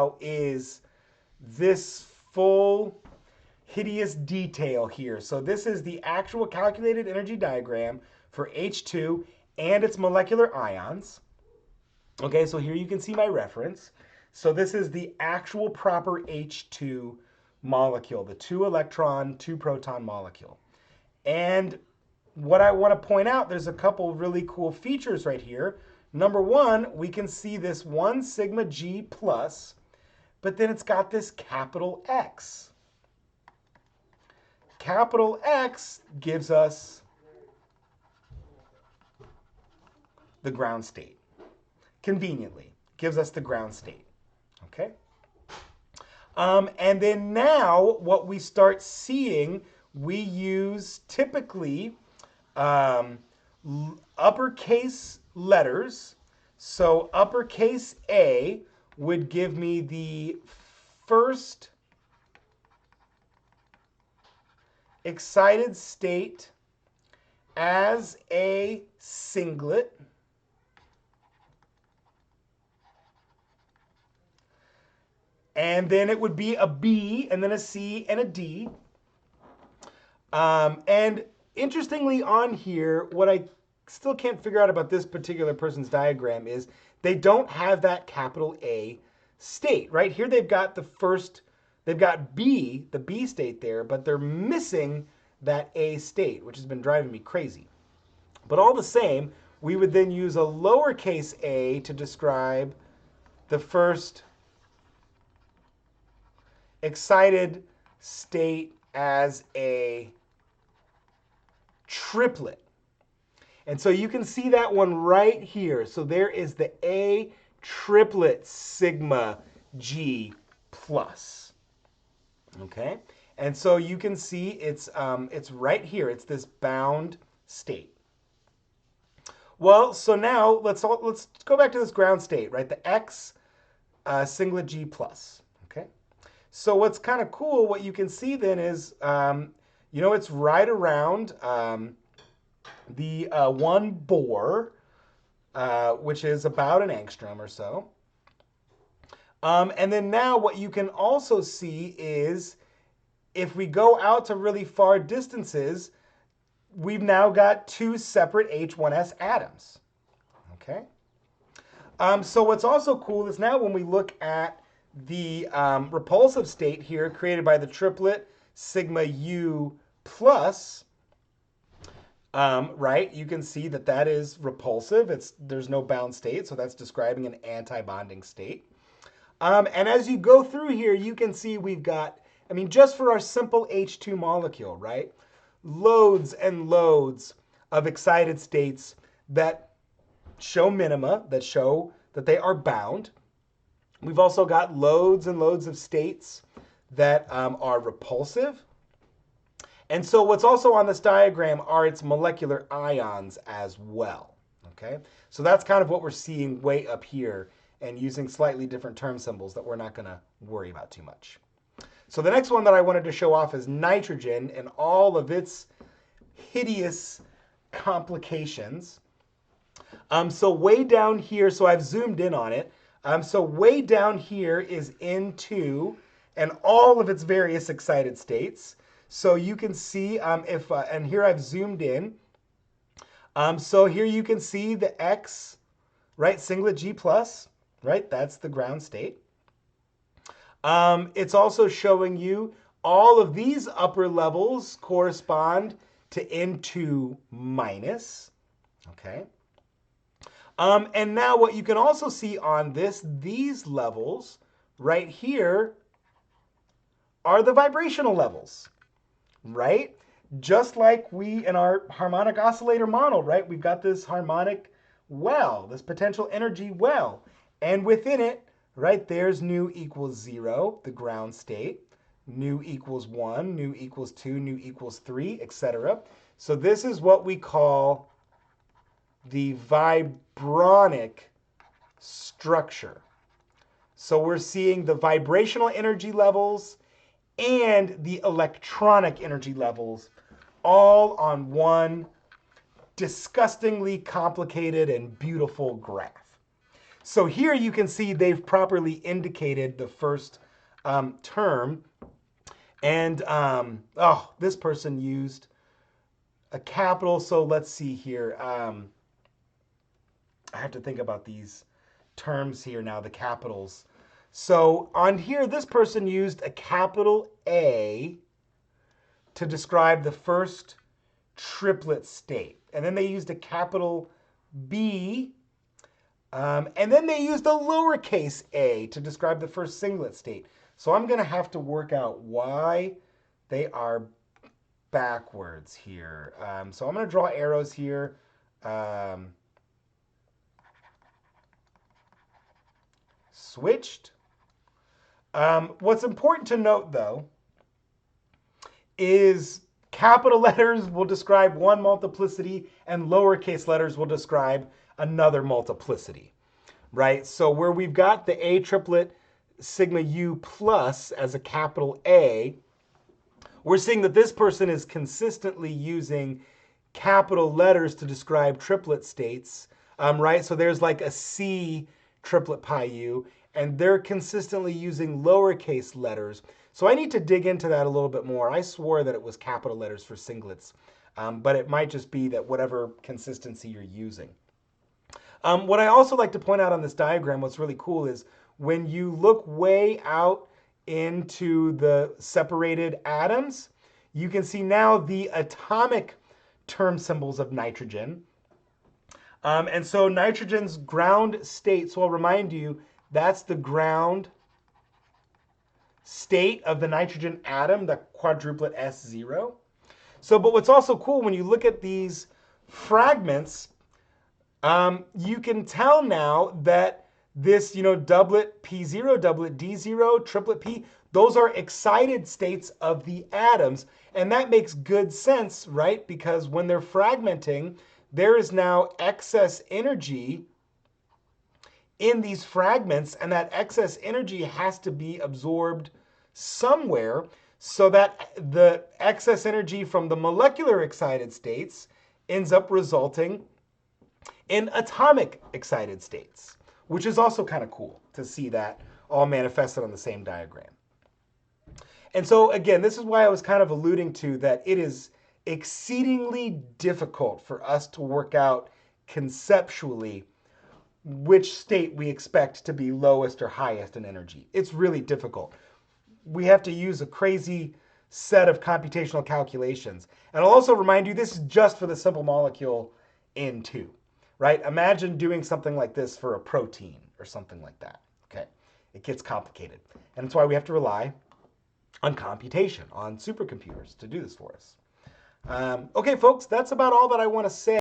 now is this full hideous detail here. So this is the actual calculated energy diagram for H2 and its molecular ions. Okay, so here you can see my reference. So this is the actual proper H2 molecule, the 2-electron, 2-proton molecule. And what I want to point out, there's a couple really cool features right here. Number one, we can see this 1 sigma G plus, but then it's got this capital X. Capital X gives us the ground state. Conveniently, gives us the ground state. Okay? And then now what we start seeing, we use typically uppercase letters. So uppercase A would give me the first excited state as a singlet. And then it would be a B, and then a C, and a D. And interestingly on here, what I still can't figure out about this particular person's diagram is they don't have that capital A state. Right here they've got the first, they've got B, the B state there, but they're missing that A state, which has been driving me crazy. But all the same, we would then use a lowercase a to describe the first excited state as a triplet. And so you can see that one right here. So there is the A triplet sigma G plus. Okay? And so you can see it's right here. It's this bound state. Well, so now let's go back to this ground state, right? The X singlet G plus. Okay? So what's kind of cool, what you can see then is, it's right around the 1 Bohr, which is about an angstrom or so. And then now what you can also see is if we go out to really far distances, we've now got 2 separate H1s atoms. Okay? So what's also cool is now when we look at the repulsive state here created by the triplet sigma U plus, right, you can see that that is repulsive. There's no bound state, so that's describing an anti-bonding state. And as you go through here, you can see we've got, just for our simple H2 molecule, right, loads and loads of excited states that show minima, that show that they are bound. We've also got loads and loads of states that are repulsive. And so what's also on this diagram are its molecular ions as well. Okay? So that's kind of what we're seeing way up here and using slightly different term symbols that we're not going to worry about too much. So the next one that I wanted to show off is nitrogen and all of its hideous complications. So way down here, so I've zoomed in on it. So way down here is N2 and all of its various excited states. So you can see and here I've zoomed in. So here you can see the X, right, singlet G plus, right? That's the ground state. It's also showing you all of these upper levels correspond to N2 minus, okay? And now what you can also see on these levels right here are the vibrational levels, right? Just like we in our harmonic oscillator model, right? We've got this harmonic well, this potential energy well. And within it, right, there's nu equals 0, the ground state. Nu equals 1, nu equals 2, nu equals 3, etc. So this is what we call the vibronic structure. So we're seeing the vibrational energy levels and the electronic energy levels all on one disgustingly complicated and beautiful graph. So here you can see they've properly indicated the first term. And oh, this person used a capital. So let's see here. I have to think about these terms here now, the capitals. So on here, this person used a capital A to describe the first triplet state. And then they used a capital B, and then they used a lowercase a to describe the first singlet state. So I'm going to have to work out why they are backwards here. So I'm going to draw arrows here. Switched. What's important to note, though, is capital letters will describe one multiplicity and lowercase letters will describe another multiplicity, right? So where we've got the A triplet sigma U plus as a capital A, we're seeing that this person is consistently using capital letters to describe triplet states, right? So there's like a C triplet pi U, and they're consistently using lowercase letters. So I need to dig into that a little bit more. I swore that it was capital letters for singlets, but it might just be that whatever consistency you're using. What I also like to point out on this diagram, what's really cool is when you look way out into the separated atoms, you can see now the atomic term symbols of nitrogen. And so nitrogen's ground state, so I'll remind you, that's the ground state of the nitrogen atom, the quadruplet S0. So, but what's also cool when you look at these fragments, you can tell now that this, doublet P0, doublet D0, triplet P, those are excited states of the atoms. And that makes good sense, right? Because when they're fragmenting, there is now excess energy in these fragments, and that excess energy has to be absorbed somewhere so that the excess energy from the molecular excited states ends up resulting in atomic excited states, which is also kind of cool to see that all manifested on the same diagram. And so again, this is why I was kind of alluding to that it is exceedingly difficult for us to work out conceptually which state we expect to be lowest or highest in energy. It's really difficult. We have to use a crazy set of computational calculations. And I'll also remind you, this is just for the simple molecule N2, right? Imagine doing something like this for a protein or something like that, okay? It gets complicated. And that's why we have to rely on computation, on supercomputers to do this for us. Okay, folks, that's about all that I want to say.